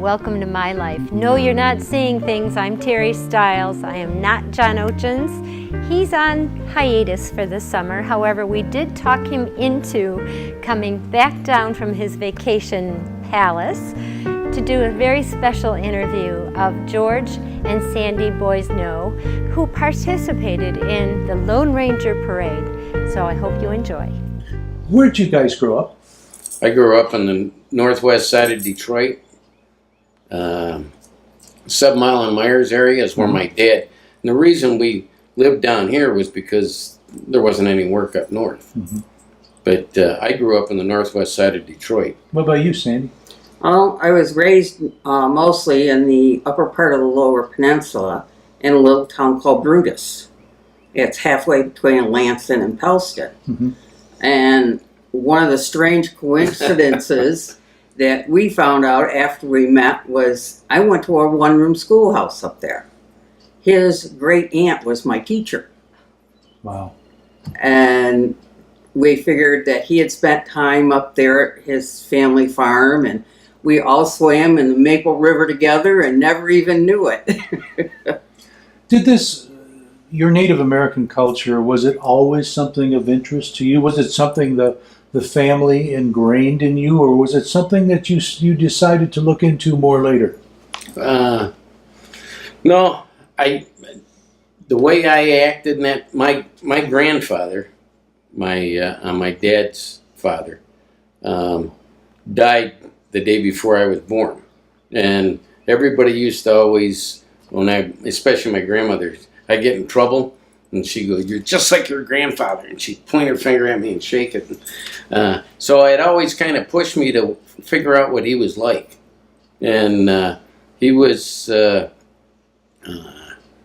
welcome to my life. No, you're not seeing things. I'm Terry Stiles. I am not John Ochens. He's on hiatus for the summer. However, we did talk him into coming back down from his vacation palace to do a very special interview of George and Sandy Boisineau, who participated in the Lone Ranger Parade. So I hope you enjoy. Where'd you guys grow up? I grew up on the northwest side of Detroit. 7 Mile and Myers area is where my dad, and the reason we lived down here was because there wasn't any work up north. Mm-hmm. But I grew up on the northwest side of Detroit. What about you, Sandy? Well, I was raised mostly in the upper part of the Lower Peninsula in a little town called Brutus. It's halfway between Lansing and Pellston. Mm-hmm. And one of the strange coincidences that we found out after we met was I went to a one-room schoolhouse up there. His great aunt was my teacher. Wow. And we figured that he had spent time up there at his family farm, and we all swam in the Maple River together and never even knew it. Did this, your Native American culture, was it always something of interest to you? Was it something the family ingrained in you, or was it something that you decided to look into more later? No, the way I acted, that my grandfather, my dad's father, died the day before I was born, and everybody used to always, especially my grandmother, I get in trouble, and she'd go, "You're just like your grandfather," and she'd point her finger at me and shake it. So it always kind of pushed me to figure out what he was like, and he was.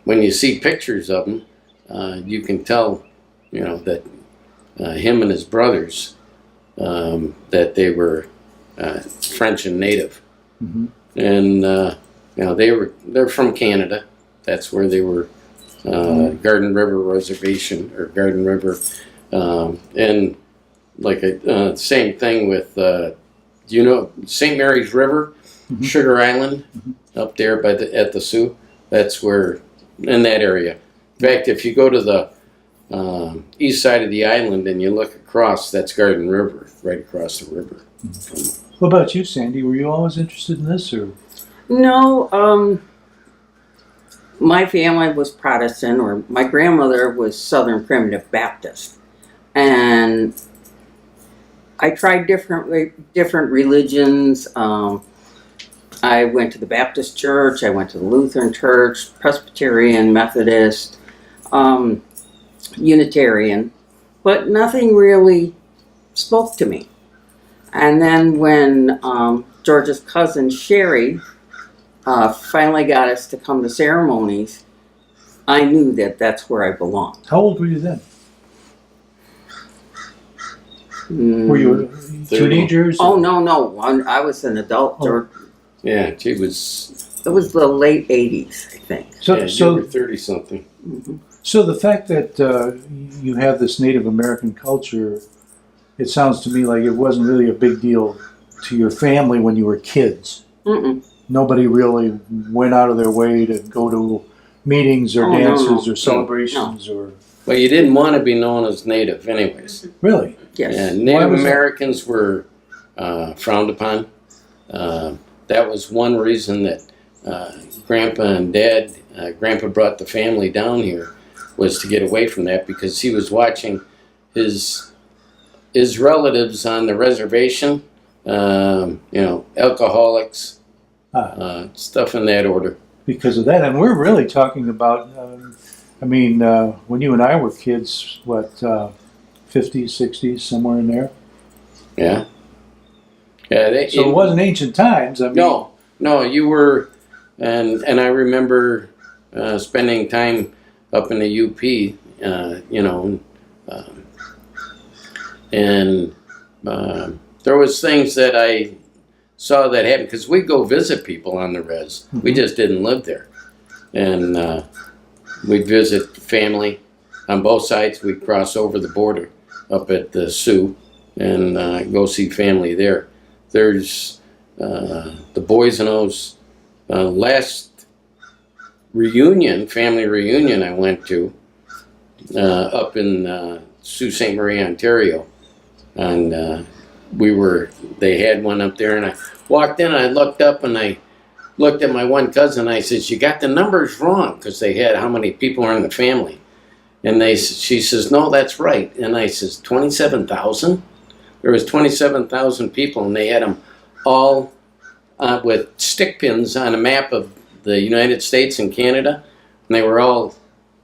When you see pictures of him, you can tell, that him and his brothers, that they were French and Native, mm-hmm. And they're from Canada. That's where they were. Garden River Reservation or Garden River, and like same thing with St. Mary's River, mm-hmm. Sugar Island, mm-hmm. up there at the Sioux. That's where, in that area. In fact, if you go to the east side of the island and you look across, that's Garden River, right across the river. Mm-hmm. What about you, Sandy? Were you always interested in this, or? No. My family was Protestant, or my grandmother was Southern Primitive Baptist, and I tried different religions. I went to the Baptist church, I went to the Lutheran church, Presbyterian, Methodist, Unitarian, but nothing really spoke to me. And then when George's cousin Sherry finally got us to come to ceremonies, I knew that that's where I belonged. How old were you then? Were you teenagers? Oh, no. I was an adult. Oh. Yeah, she was... It was the late 80s, I think. So you were 30-something. Mm-hmm. So the fact that you have this Native American culture, it sounds to me like it wasn't really a big deal to your family when you were kids. Mm-mm. Nobody really went out of their way to go to meetings or dances or celebrations or... Well, you didn't want to be known as Native anyways. Really? Yes. Yeah, Native Americans were frowned upon. That was one reason that Grandpa and Dad, Grandpa brought the family down here, was to get away from that, because he was watching his relatives on the reservation, alcoholics, stuff in that order. Because of that, and we're really talking about, when you and I were kids, 50s, 60s, somewhere in there? Yeah. So it wasn't ancient times. No, you were, and I remember spending time up in the UP, and there was things that I saw that happen, because we'd go visit people on the res. Mm-hmm. We just didn't live there. And we'd visit family on both sides. We'd cross over the border up at the Sioux and go see family there. There's the Boisineau's last family reunion I went to up in Sault Ste. Marie, Ontario. And they had one up there, and I walked in, and I looked up, and I looked at my one cousin, and I said, "You got the numbers wrong," because they had how many people are in the family. And she says, "No, that's right." And I says, 27,000? There was 27,000 people, and they had them all with stick pins on a map of the United States and Canada, and they were all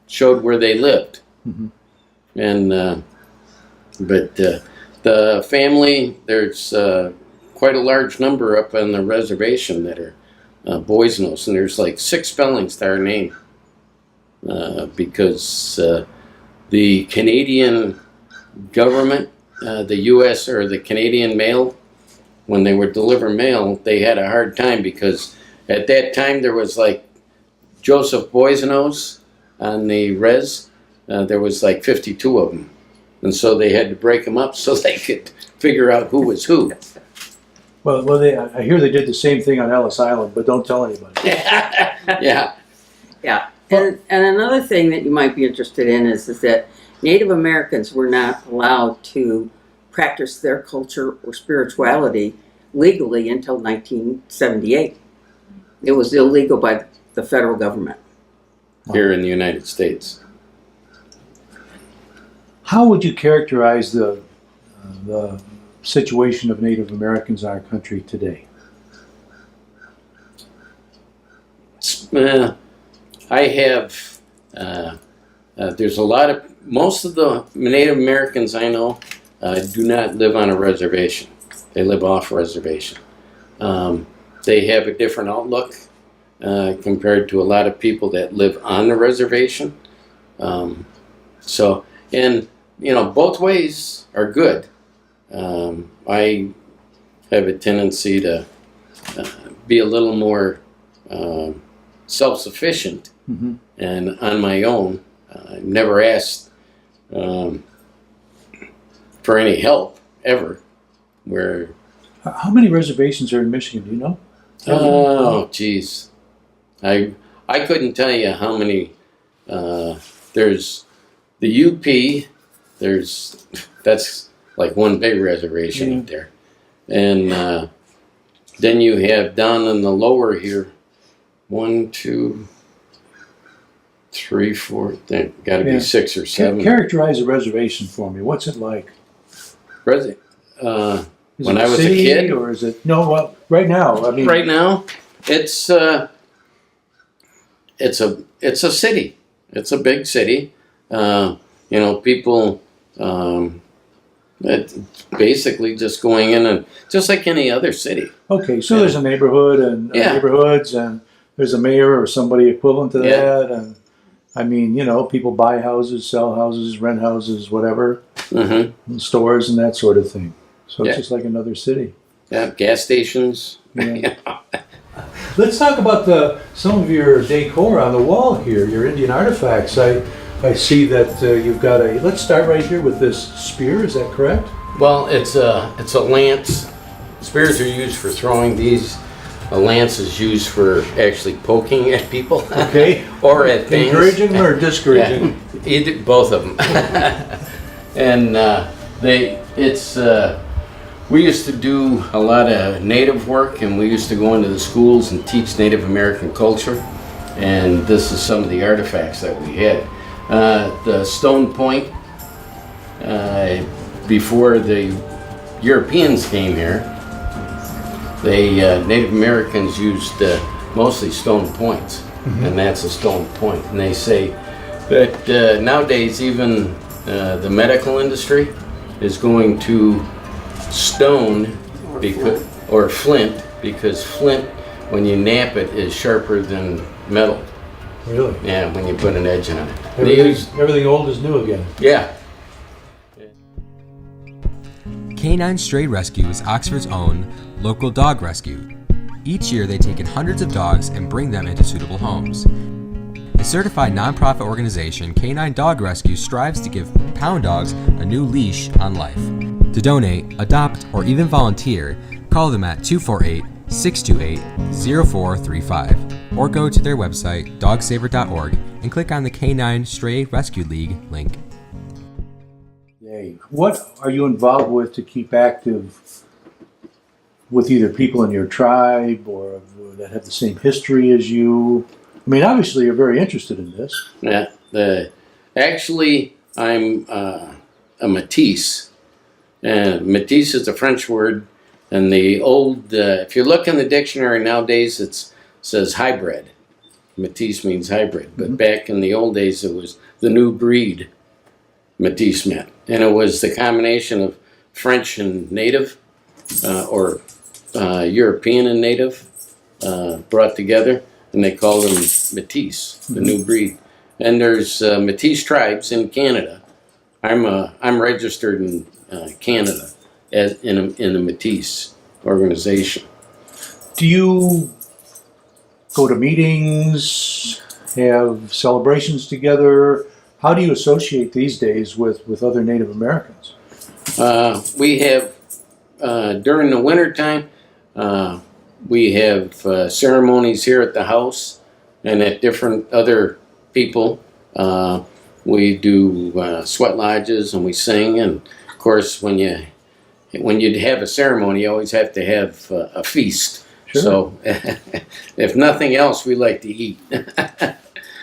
showed where they lived. Mm-hmm. And but the family, there's quite a large number up on the reservation that are Boisineau's, and there's like 6 spellings to our name because the Canadian government, the U.S. or the Canadian mail, when they would deliver mail, they had a hard time because at that time there was like Joseph Boisineau's on the res. There was like 52 of them. And so they had to break them up so they could figure out who was who. Well, I hear they did the same thing on Ellis Island, but don't tell anybody. Yeah. Yeah. And another thing that you might be interested in is that Native Americans were not allowed to practice their culture or spirituality legally until 1978. It was illegal by the federal government. Here in the United States. How would you characterize the situation of Native Americans in our country today? I have, there's a lot of, most of the Native Americans I know do not live on a reservation. They live off reservation. They have a different outlook compared to a lot of people that live on the reservation. Both ways are good. I have a tendency to be a little more self-sufficient, Mm-hmm. and on my own. I've never asked for any help ever. How many reservations are in Michigan? Do you know? Oh, geez, I couldn't tell you how many. There's the UP. That's like one big reservation up there, and then you have down in the lower here, 1, 2, 3, 4. Got to be 6 or 7. Characterize a reservation for me. What's it like? Is when it I was a city, kid, or is it no? Well, right now, I mean, right now, it's a city. It's a big city. People. It's basically just going in and just like any other city. Okay, so there's a neighborhood and neighborhoods, and there's a mayor or somebody equivalent to that, and I mean, people buy houses, sell houses, rent houses, whatever, and stores and that sort of thing. So it's just like another city. Yeah, gas stations. Yeah. Let's talk about some of your decor on the wall here, your Indian artifacts. I see that you've got let's start right here with this spear, is that correct? Well, it's a lance. Spears are used for throwing these. A lance is used for actually poking at people. Okay. Or at things. Encouraging or discouraging? Yeah, both of them. And we used to do a lot of native work, and we used to go into the schools and teach Native American culture. And this is some of the artifacts that we had. The stone point, before the Europeans came here, Native Americans used mostly stone points, and that's a stone point. And they say that nowadays even the medical industry is going to stone or flint, because flint, when you nap it, is sharper than metal. Really? Yeah, when you put an edge on it. Everything old is new again. Yeah. Canine Stray Rescue is Oxford's own local dog rescue. Each year they take in hundreds of dogs and bring them into suitable homes. A certified nonprofit organization, Canine Dog Rescue strives to give pound dogs a new leash on life. To donate, adopt, or even volunteer, call them at 628-0435 or go to their website dogsaver.org and click on the Canine Stray Rescue League link. Yay. What are you involved with to keep active with either people in your tribe or that have the same history as you? I mean, obviously you're very interested in this. Yeah. Actually, I'm a Métis. And Métis is a French word. And the old, if you look in the dictionary nowadays, it says hybrid. Métis means hybrid. But back in the old days, it was the new breed Métis meant. And it was the combination of French and native, or European and native, brought together. And they called them Métis, the new breed. And there's Métis tribes in Canada. I'm registered in Canada as in a Métis organization. Do you go to meetings, have celebrations together? How do you associate these days with other Native Americans? We have, during the wintertime, we have ceremonies here at the house and at different other people. We do sweat lodges and we sing, and of course when you have a ceremony, you always have to have a feast. Sure. So if nothing else, we like to eat.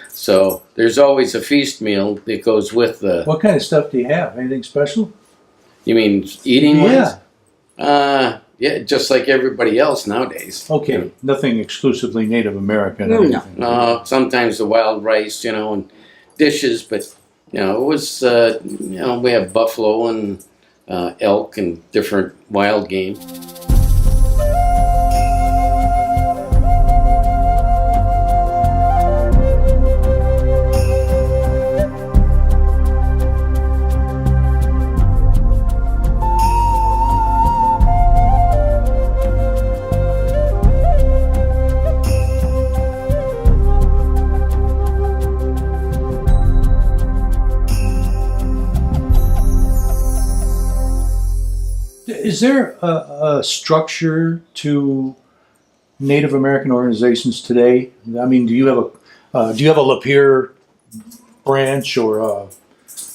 So there's always a feast meal that goes with the... What kind of stuff do you have? Anything special? You mean eating Yeah. wise? Yeah, just like everybody else nowadays. Okay, nothing exclusively Native American. No. or anything. Sometimes the wild rice, and dishes, but it was we have buffalo and elk and different wild game. Is there a structure to Native American organizations today? I mean, do you have a Lapeer branch or a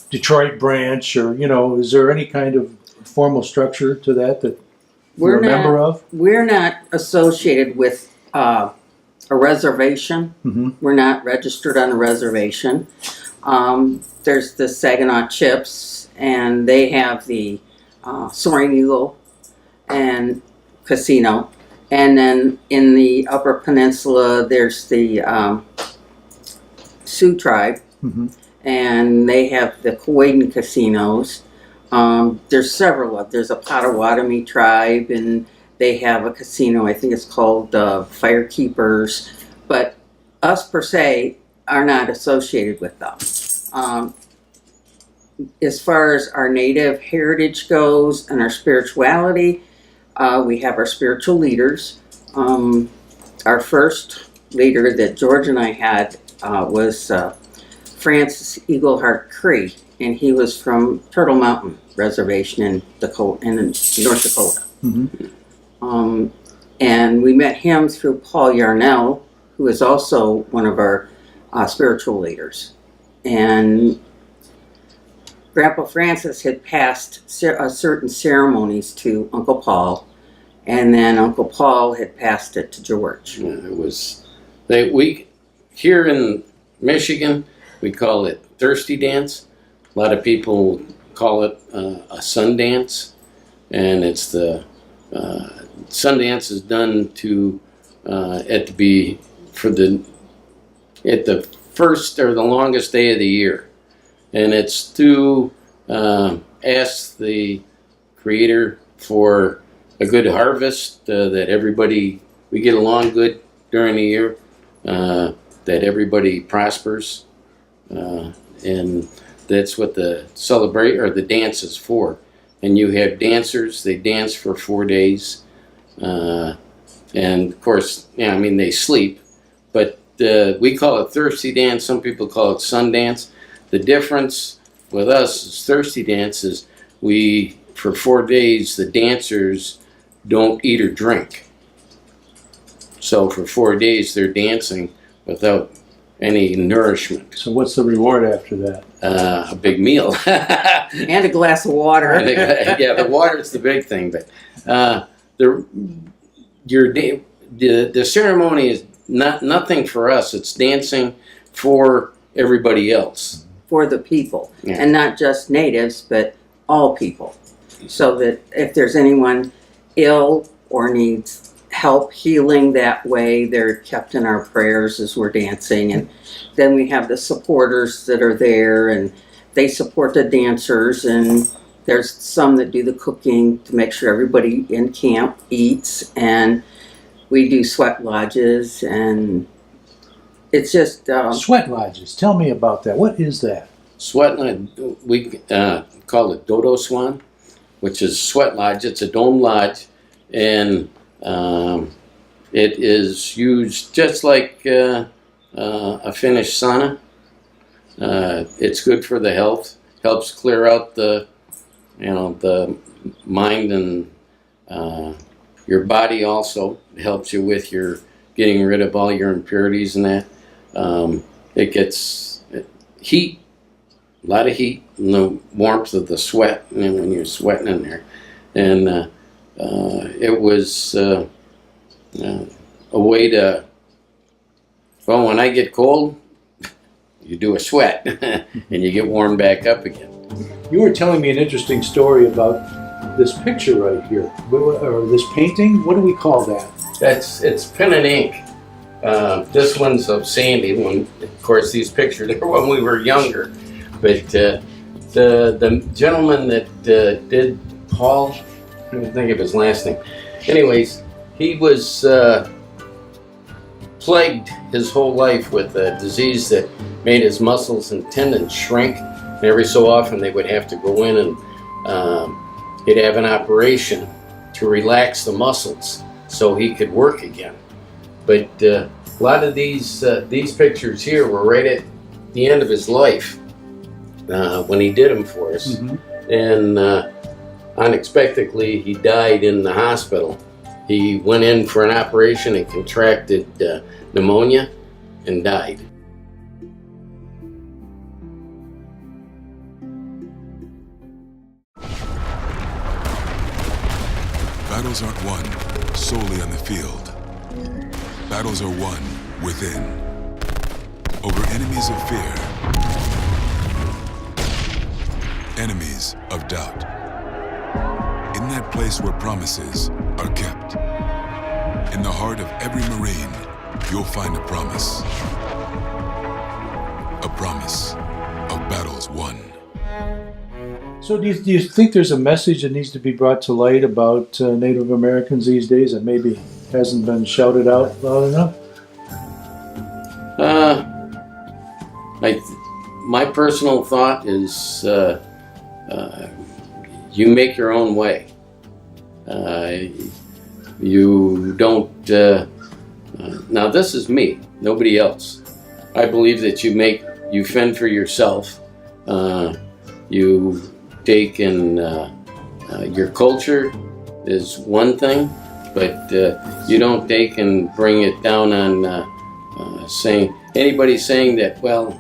Detroit branch, or is there any kind of formal structure to that you're a member of? We're not associated with a reservation. Mm-hmm. We're not registered on a reservation. There's the Saginaw Chips, and they have the Soaring Eagle and Casino. And then in the Upper Peninsula, there's the Sioux Tribe, Mm-hmm. and they have the Kuwaitan casinos. There's several. There's a Potawatomi tribe, and they have a casino. I think it's called Firekeepers. But us, per se, are not associated with them. As far as our Native heritage goes and our spirituality, we have our spiritual leaders. Our first leader that George and I had was Francis Eagleheart Cree, and he was from Turtle Mountain Reservation in North Dakota. Mm-hmm. And we met him through Paul Yarnell, who is also one of our spiritual leaders. And Grandpa Francis had passed certain ceremonies to Uncle Paul, and then Uncle Paul had passed it to George. Yeah, it was. We here in Michigan, we call it Thirsty Dance. A lot of people call it a sun dance, and it's the sun dance is done to at the first or the longest day of the year. And it's to ask the Creator for a good harvest, that we get along good during the year, that everybody prospers, and that's what the dance is for. And you have dancers; they dance for 4 days, and of course, they sleep, but we call it thirsty dance. Some people call it sun dance. The difference with us is thirsty dance is for 4 days, the dancers don't eat or drink. So for 4 days they're dancing without any nourishment. So what's the reward after that? A big meal. And a glass of water. Yeah, the water's the big thing, but the ceremony is nothing for us. It's dancing for everybody else. For the people. Yeah. And not just natives, but all people. So that if there's anyone ill or needs help healing that way, they're kept in our prayers as we're dancing. And then we have the supporters that are there, and they support the dancers, and there's some that do the cooking to make sure everybody in camp eats, and we do sweat lodges, and it's just Sweat lodges. Tell me about that. What is that? Sweat lodge, we call it Dodo Swan, which is sweat lodge. It's a dome lodge, and it is used just like a Finnish sauna. It's good for the health. Helps clear out the mind and your body. Also helps you with your getting rid of all your impurities and that. It gets heat, a lot of heat, and the warmth of the sweat, and when you're sweating in there, and it was a way to. Well, when I get cold, you do a sweat, and you get warmed back up again. You were telling me an interesting story about this picture right here, or this painting. What do we call that? It's pen and ink. This one's of Sandy. Of course, these pictures are when we were younger. But the gentleman that did Paul, I don't think of his last name. Anyways, he was plagued his whole life with a disease that made his muscles and tendons shrink. And every so often they would have to go in and he'd have an operation to relax the muscles so he could work again. But a lot of these pictures here were right at the end of his life when he did them for us. Mm-hmm. And unexpectedly, he died in the hospital. He went in for an operation and contracted pneumonia and died. Battles aren't won solely on the field. Battles are won within. Over enemies of fear. Enemies of doubt. In that place where promises are kept. In the heart of every Marine, you'll find a promise. A promise of battles won. So do you think there's a message that needs to be brought to light about Native Americans these days that maybe hasn't been shouted out loud enough? My personal thought is you make your own way. You don't... now this is me, nobody else. I believe that you fend for yourself. You take in your culture is one thing, but you don't take and bring it down on anybody saying that, well,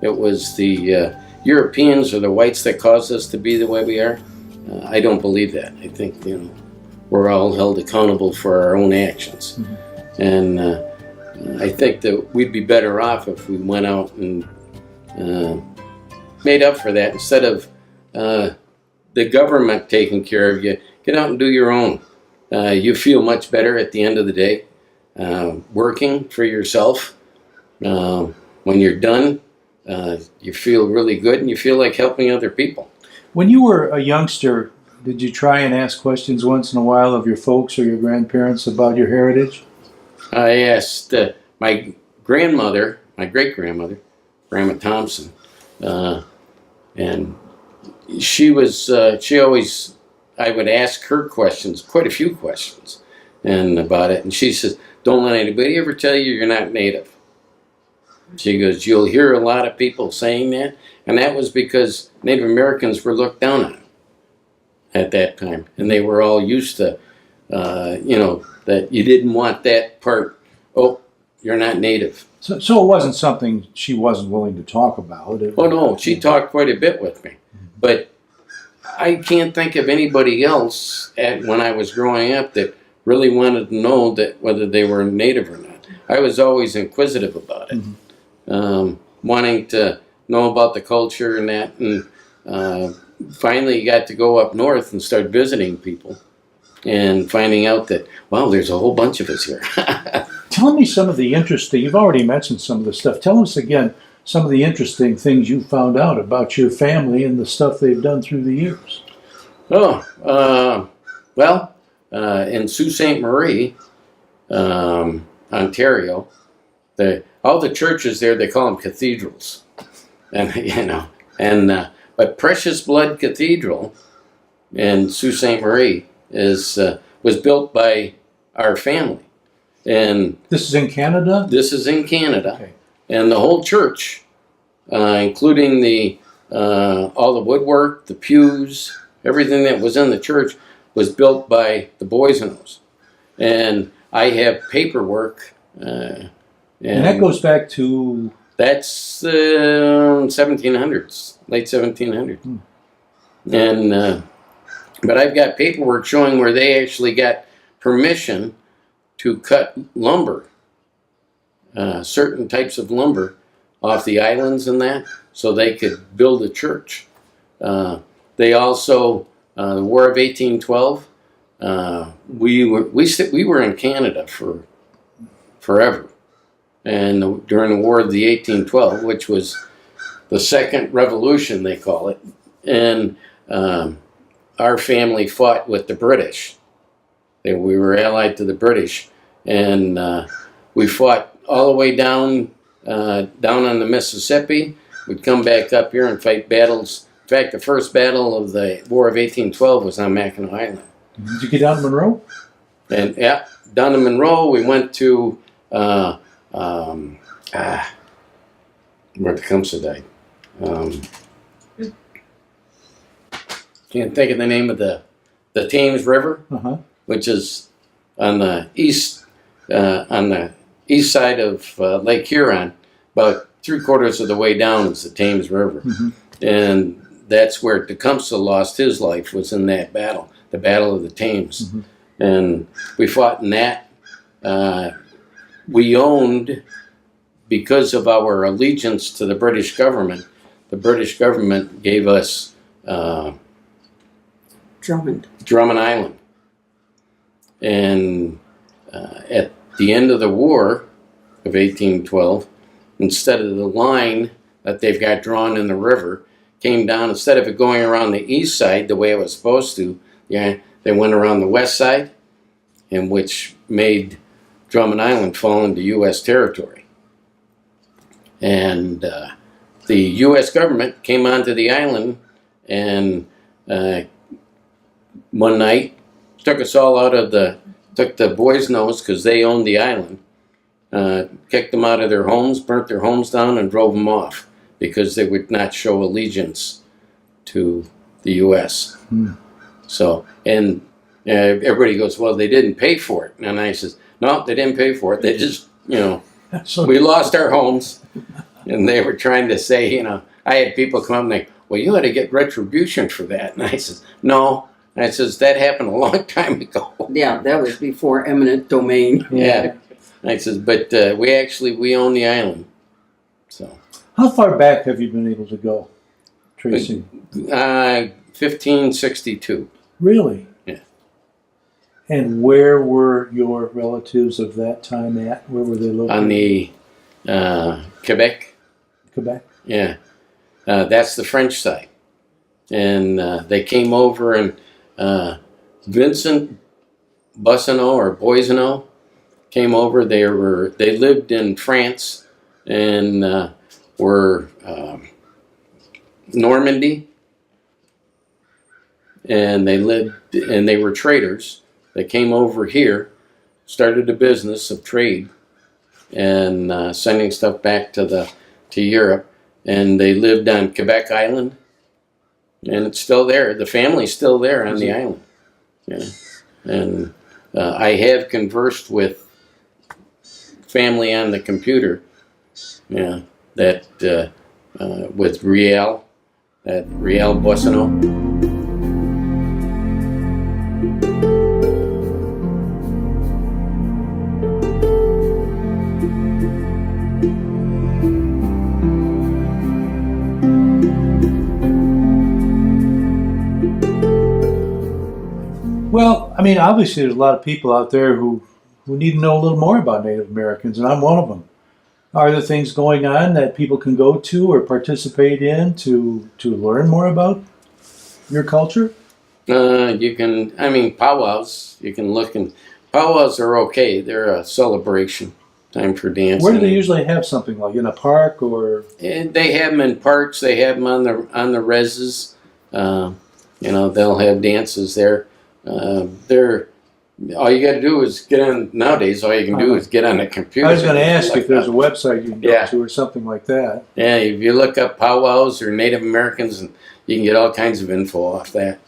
it was the Europeans or the whites that caused us to be the way we are. I don't believe that. I think, we're all held accountable for our own actions. Mm-hmm. And I think that we'd be better off if we went out and made up for that instead of the government taking care of you. Get out and do your own. You feel much better at the end of the day working for yourself. When you're done, you feel really good and you feel like helping other people. When you were a youngster, did you try and ask questions once in a while of your folks or your grandparents about your heritage? I asked my grandmother, my great-grandmother, Grandma Thompson, and she always, I would ask her questions, quite a few questions, and about it, and she says, don't let anybody ever tell you you're not Native. She goes, you'll hear a lot of people saying that, and that was because Native Americans were looked down on at that time, and they were all used to, that you didn't want that part oh, you're not native. So it wasn't something she wasn't willing to talk about. Oh no, she talked quite a bit with me, but I can't think of anybody else when I was growing up that really wanted to know that whether they were native or not. I was always inquisitive about it, wanting to know about the culture and that, and finally got to go up north and start visiting people and finding out that, wow, there's a whole bunch of us here. Tell me some of the interesting, you've already mentioned some of the stuff. Tell us again some of the interesting things you found out about your family and the stuff they've done through the years. In Sault Ste. Marie, Ontario, all the churches there, they call them cathedrals. And, but Precious Blood Cathedral in Sault Ste. Marie was built by our family. And this is in Canada? This is in Canada. Okay. And the whole church, including all the woodwork, the pews, everything that was in the church was built by the Boisineaus. And I have paperwork. And that goes back to? That's 1700s, late 1700s. And but I've got paperwork showing where they actually got permission to cut lumber, certain types of lumber off the islands and that, so they could build a church. They also, the War of 1812, we were in Canada for forever. And during the War of the 1812, which was the Second Revolution, they call it, and our family fought with the British. We were allied to the British, and we fought all the way down on the Mississippi. We'd come back up here and fight battles. In fact, the first battle of the War of 1812 was on Mackinac Island. Did you get down to Monroe? And yeah, down to Monroe, we went to where Tecumseh died. Can't think of the name of the Thames River, which is on the east side of Lake Huron. About 3/4 of the way down is the Thames River, and that's where Tecumseh lost his life. Was in that battle, the Battle of the Thames, and we fought in that. We owned, because of our allegiance to the British government. The British government gave us Drummond Island. And at the end of the War of 1812, instead of the line that they've got drawn in the river, came down, instead of it going around the east side the way it was supposed to, they went around the west side, and which made Drummond Island fall into U.S. territory. And the U.S. government came onto the island and one night took us all out of took the Boisineaus, because they owned the island, kicked them out of their homes, burnt their homes down, and drove them off because they would not show allegiance to the U.S. So, and everybody goes, well, they didn't pay for it. And I says, no, they didn't pay for it. They just, we lost our homes. And they were trying to say, I had people come up and they, well, you ought to get retribution for that. And I says, no. And I says, that happened a long time ago. Yeah, that was before eminent domain. Yeah. And I says, but we own the island. So. How far back have you been able to go, Tracy? 1562. Really? Yeah. And where were your relatives of that time at? Where were they located? On the Quebec. Quebec? Yeah. That's the French side. And they came over, and Vincent Boisineau or Boisineau came over. They lived in France and were Normandy, and they were traders. They came over here, started a business of trade, and sending stuff back to Europe. And they lived on Quebec Island, and it's still there. The family's still there on the island. Yeah. And I have conversed with family on the computer. Yeah, that with Riel, that Riel Boisineau. Well, I mean, obviously there's a lot of people out there who need to know a little more about Native Americans, and I'm one of them. Are there things going on that people can go to or participate in to learn more about your culture? You can, I mean, powwows, you can look, and powwows are okay. They're a celebration, time for dancing. Where do they usually have something, like in a park or? And they have them in parks. They have them on the reses. You know, they'll have dances there. They're all you got to do is get on. Nowadays, all you can do is get on a computer. I was going to ask if there's a website you can go Yeah. to or something like that. Yeah, if you look up powwows or Native Americans, and you can get all kinds of info off that.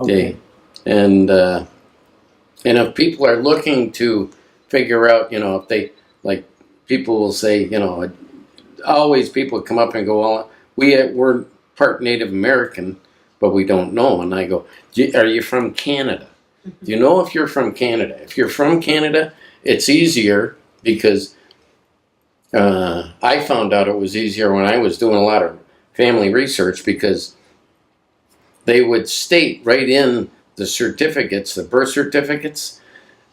Okay. And if people are looking to figure out, you know, if they, like, people will say, you know, always people come up and go, well, we're part Native American, but we don't know. And I go, are you from Canada? Do you know if you're from Canada? If you're from Canada, it's easier because I found out it was easier when I was doing a lot of family research, because they would state right in the certificates, the birth certificates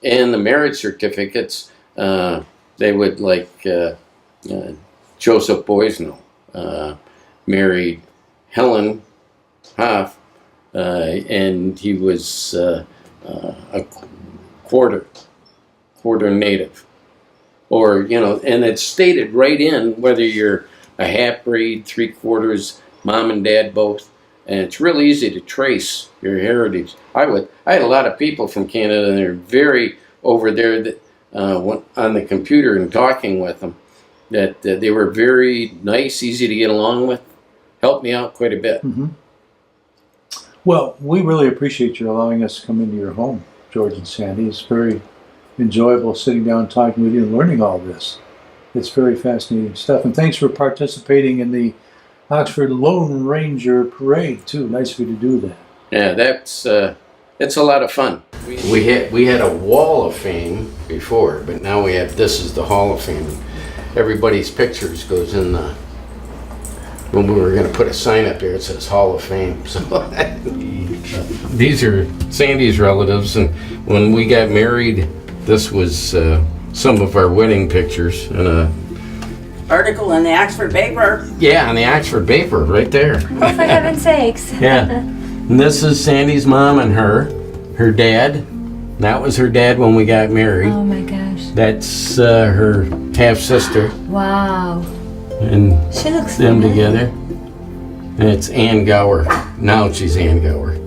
and the marriage certificates, they would, like, Joseph Boisineau married Helen Hoff, and he was a quarter native, or, you know, and it's stated right in whether you're a half-breed, three-quarters, mom and dad both, and it's real easy to trace your heritage. I had a lot of people from Canada, and they're very over there that on the computer and talking with them, that they were very nice, easy to get along with, helped me out quite a bit. Mm-hmm. Well, we really appreciate you allowing us to come into your home, George and Sandy. It's very enjoyable sitting down, talking with you, and learning all this. It's very fascinating stuff. And thanks for participating in the Oxford Lone Ranger Parade, too. Nice of you to do that. Yeah, that's it's a lot of fun. We had a Wall of Fame before, but now this is the Hall of Fame. Everybody's pictures goes in the. When we were going to put a sign up there, it says Hall of Fame. So these are Sandy's relatives, and when we got married, this was some of our wedding pictures and a Article in the Oxford paper. Yeah, on the Oxford paper, right there. Oh, for heaven's sakes. Yeah. And this is Sandy's mom and her dad. That was her dad when we got married. Oh my gosh. That's her half sister. Wow. And She looks them familiar. together. And it's Ann Gower. Now she's Ann Gower.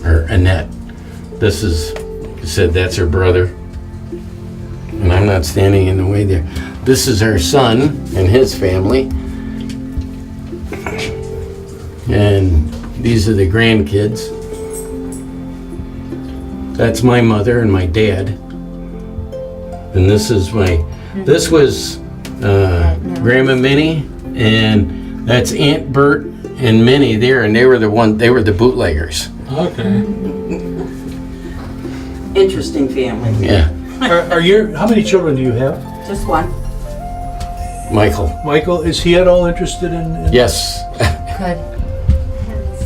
Or Annette. This is, like I said, that's her brother. And I'm not standing in the way there. This is her son and his family. And these are the grandkids. That's my mother and my dad. And this is this was Grandma Minnie, and that's Aunt Bert and Minnie there, and they were the bootleggers. Okay. Interesting family. Yeah. How many children do you have? Just one. Michael. Michael, is he at all interested in Yes. Good.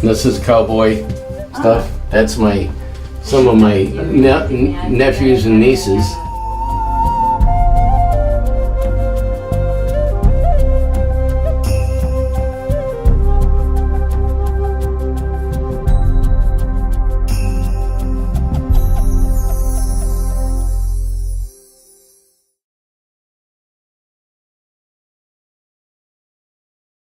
This is cowboy stuff. That's some of my nephews and nieces.